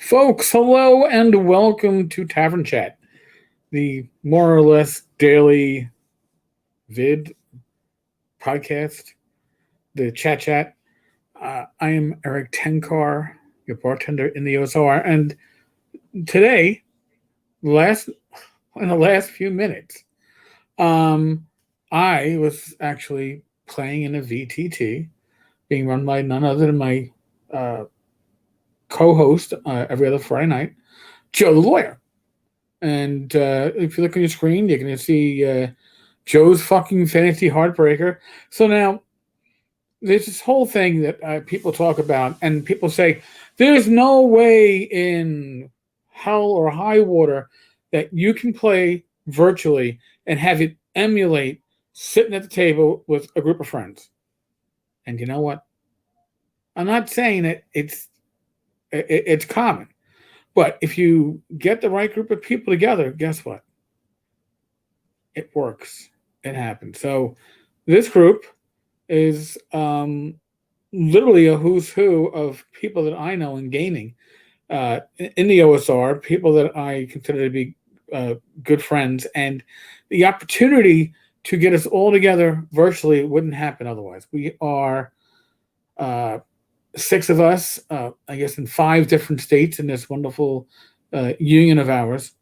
Folks, hello and welcome to Tavern Chat, the more or less daily vid podcast, the Chat Chat. I am Eric Tenkar, your bartender in the OSR, and today, last in the last few minutes, um, I was actually playing in a VTT being run by none other than my uh, co-host every other Friday night, Joe the Lawyer. And if you look on your screen, you're going to see Joe's fucking fantasy heartbreaker. So now, there's this whole thing that people talk about, and people say, there's no way in hell or high water that you can play virtually and have it emulate sitting at the table with a group of friends. And you know what? I'm not saying that it's common. But if you get the right group of people together, guess what? It works. It happens. So this group is literally a who's who of people that I know in gaming in the OSR, people that I consider to be good friends. And the opportunity to get us all together virtually wouldn't happen otherwise. We are six of us, I guess, in five different states in this wonderful union of ours.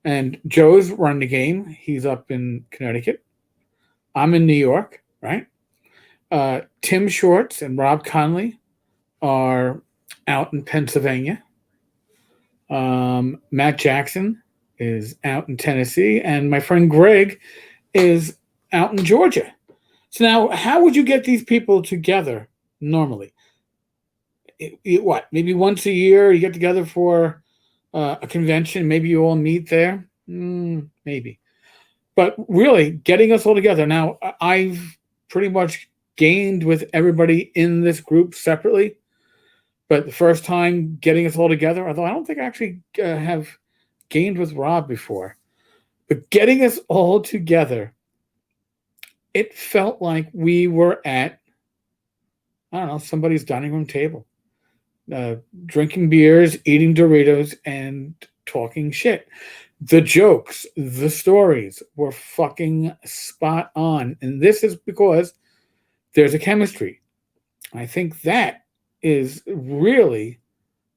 And Joe's running the game. He's up in Connecticut. I'm in New York, right? Tim Shorts and Rob Conley are out in Pennsylvania. Matt Jackson is out in Tennessee. And my friend Greg is out in Georgia. So now, how would you get these people together normally? What, maybe once a year you get together for a convention, maybe you all meet there, maybe. But really, getting us all together now, I've pretty much gained with everybody in this group separately, but the first time getting us all together, although I don't think I actually have gained with Rob before, but getting us all together, it felt like we were at, I don't know, somebody's dining room table. Drinking beers, eating Doritos, and talking shit. The jokes, the stories were fucking spot on. And this is because there's a chemistry. I think that is really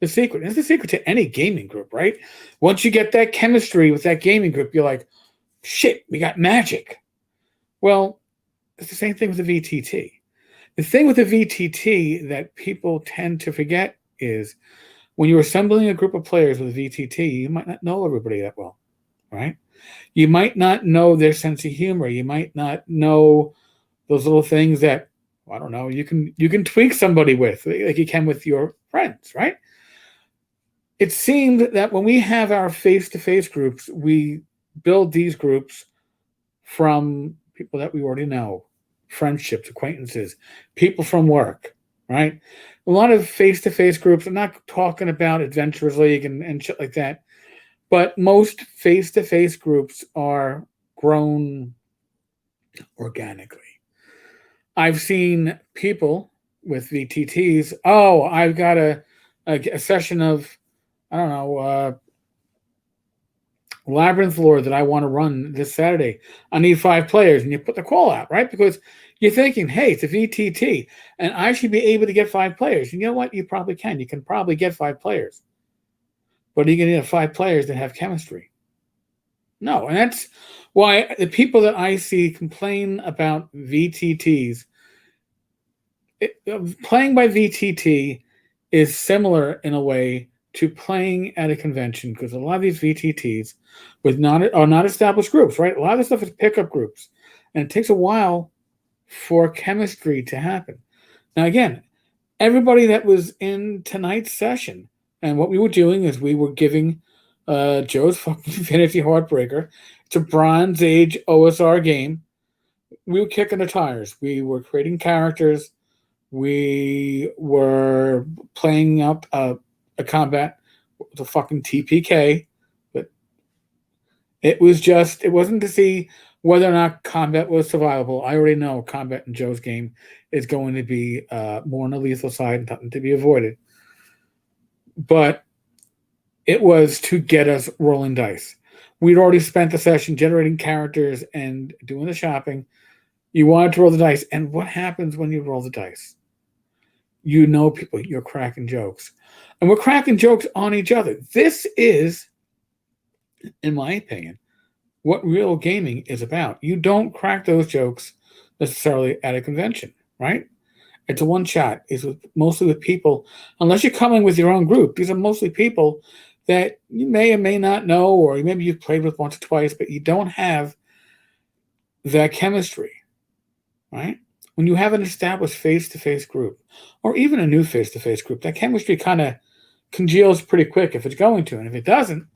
the secret. It's the secret to any gaming group, right? Once you get that chemistry with that gaming group, you're like, shit, we got magic. Well, it's the same thing with the VTT. The thing with the VTT that people tend to forget is when you're assembling a group of players with a VTT, you might not know everybody that well, right? You might not know their sense of humor. You might not know those little things that, I don't know, you can tweak somebody with, like you can with your friends, right? It seemed that when we have our face-to-face groups, we build these groups from people that we already know, friendships, acquaintances, people from work, right? A lot of face-to-face groups, I'm not talking about Adventurers League and shit like that, but most face-to-face groups are grown organically. I've seen people with VTTs, oh, I've got a session of, I don't know, Labyrinth Lore that I want to run this Saturday. I need 5 players, and you put the call out, right? Because you're thinking, hey, it's a VTT, and I should be able to get 5 players. And you know what? You probably can. You can probably get 5 players. But are you going to get 5 players that have chemistry? No, and that's why the people that I see complain about VTTs, playing by VTT is similar in a way to playing at a convention, because a lot of these VTTs are not established groups, right? A lot of this stuff is pickup groups, and it takes a while for chemistry to happen. Now, again, everybody that was in tonight's session, and what we were doing is we were giving Joe's fucking Fantasy Heartbreaker. It's a Bronze Age OSR game. We were kicking the tires. We were creating characters. We were playing out a combat with a fucking TPK, but it wasn't to see whether or not combat was survivable. I already know combat in Joe's game is going to be more on the lethal side and nothing to be avoided. But It was to get us rolling dice. We'd already spent the session generating characters and doing the shopping. You wanted to roll the dice. And what happens when you roll the dice? You know people, you're cracking jokes. And we're cracking jokes on each other. This is, in my opinion, what real gaming is about. You don't crack those jokes necessarily at a convention, right? It's a one shot. It's mostly with people, unless you're coming with your own group. These are mostly people that you may or may not know, or maybe you've played with once or twice, but you don't have that chemistry, right? When you have an established face-to-face group, or even a new face-to-face group, that chemistry kind of congeals pretty quick if it's going to. And if it doesn't,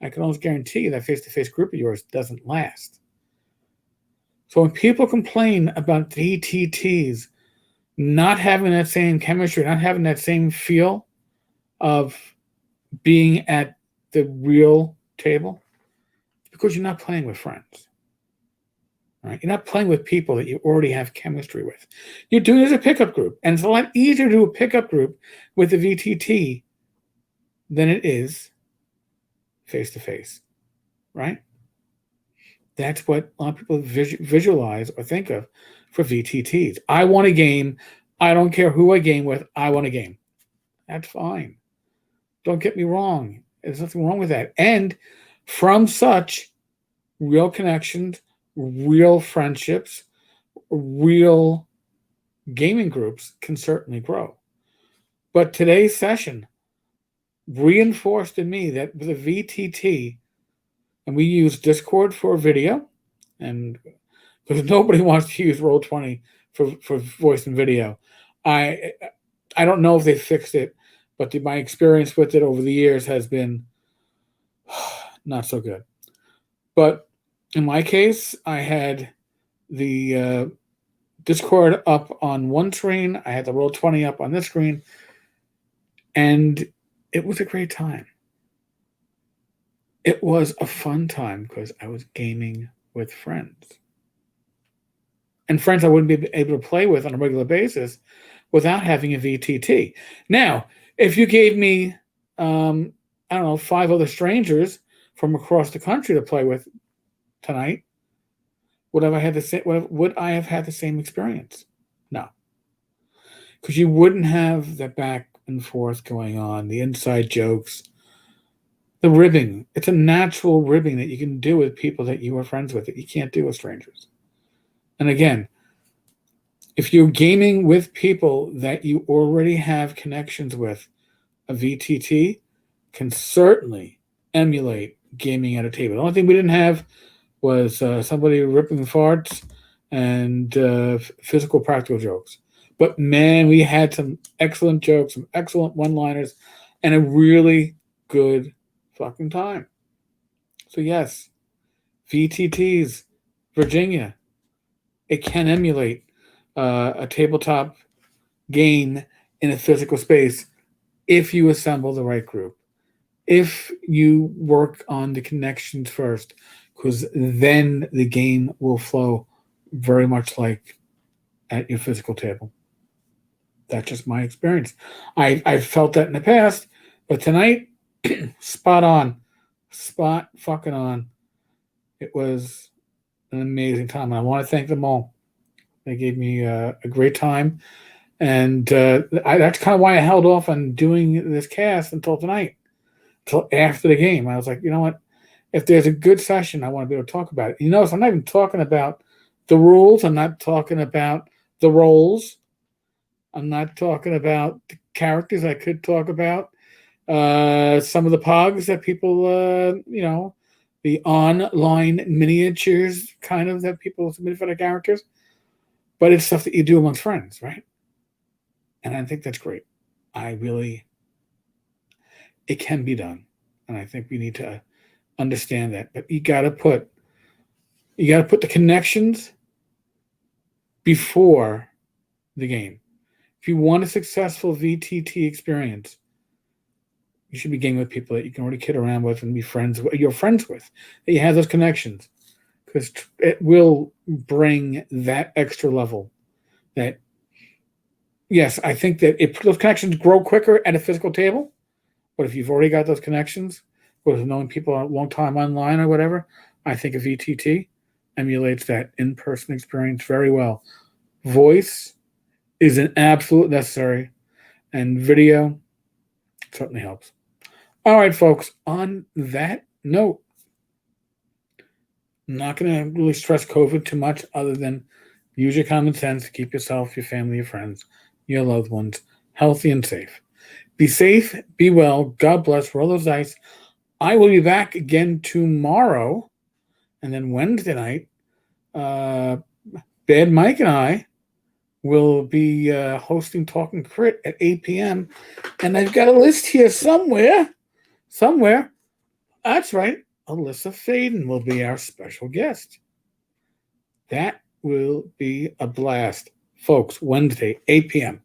I can almost guarantee you that face-to-face group of yours doesn't last. So when people complain about VTTs not having that same chemistry, not having that same feel of being at the real table, it's because you're not playing with friends. Right? You're not playing with people that you already have chemistry with. You're doing it as a pickup group. And it's a lot easier to do a pickup group with the VTT than it is face-to-face, right? That's what a lot of people visualize or think of for VTTs. I want a game. I don't care who I game with. I want a game. That's fine. Don't get me wrong. There's nothing wrong with that. And from such real connections, real friendships, real gaming groups can certainly grow. But today's session reinforced in me that with a VTT, and we use Discord for video, and because nobody wants to use Roll20 for voice and video. I don't know if they fixed it, but my experience with it over the years has been not so good. But in my case, I had the Discord up on one screen. I had the Roll20 up on this screen. And it was a great time. It was a fun time because I was gaming with friends. And friends I wouldn't be able to play with on a regular basis without having a VTT. Now, if you gave me, I don't know, 5 other strangers from across the country to play with tonight, would I have had the same experience? No. Because you wouldn't have the back and forth going on, the inside jokes, the ribbing. It's a natural ribbing that you can do with people that you are friends with that you can't do with strangers. And again, if you're gaming with people that you already have connections with, a VTT can certainly emulate gaming at a table. The only thing we didn't have was somebody ripping farts and physical practical jokes. But man, we had some excellent jokes, some excellent one-liners, and a really good fucking time. So yes, VTTs, Virginia, it can emulate a tabletop game in a physical space if you assemble the right group, if you work on the connections first, because then the game will flow very much like at your physical table. That's just my experience. I've felt that in the past, but tonight, spot on. Spot fucking on. It was an amazing time. And I want to thank them all. They gave me a great time. And that's kind of why I held off on doing this cast until tonight, until after the game. I was like, you know what? If there's a good session, I want to be able to talk about it. You notice I'm not even talking about the rules. I'm not talking about the roles. I'm not talking about the characters. I could talk about some of the pogs that people, the online miniatures kind of that people submit for the characters. But it's stuff that you do amongst friends, right? And I think that's great. It can be done. And I think we need to understand that. But you gotta put the connections before the game. If you want a successful VTT experience, you should be gaming with people that you can already kid around with and be friends with, you're friends with, that you have those connections. Because it will bring that extra level that, yes, I think that those connections grow quicker at a physical table, But if you've already got those connections, with knowing people a long time online or whatever, I think a VTT emulates that in-person experience very well. Voice is an absolute necessary, and video certainly helps. All right, folks, on that note, I'm not going to really stress COVID too much other than use your common sense to keep yourself, your family, your friends, your loved ones healthy and safe. Be safe, be well, God bless, roll those dice. I will be back again tomorrow, and then Wednesday night, Bad Mike and I will be hosting Talking Crit at 8 p.m. And I've got a list here somewhere. That's right. Alyssa Faden will be our special guest. That will be a blast. Folks, Wednesday, 8 p.m.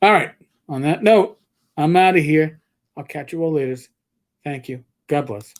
All right. On that note, I'm out of here. I'll catch you all later. Thank you. God bless.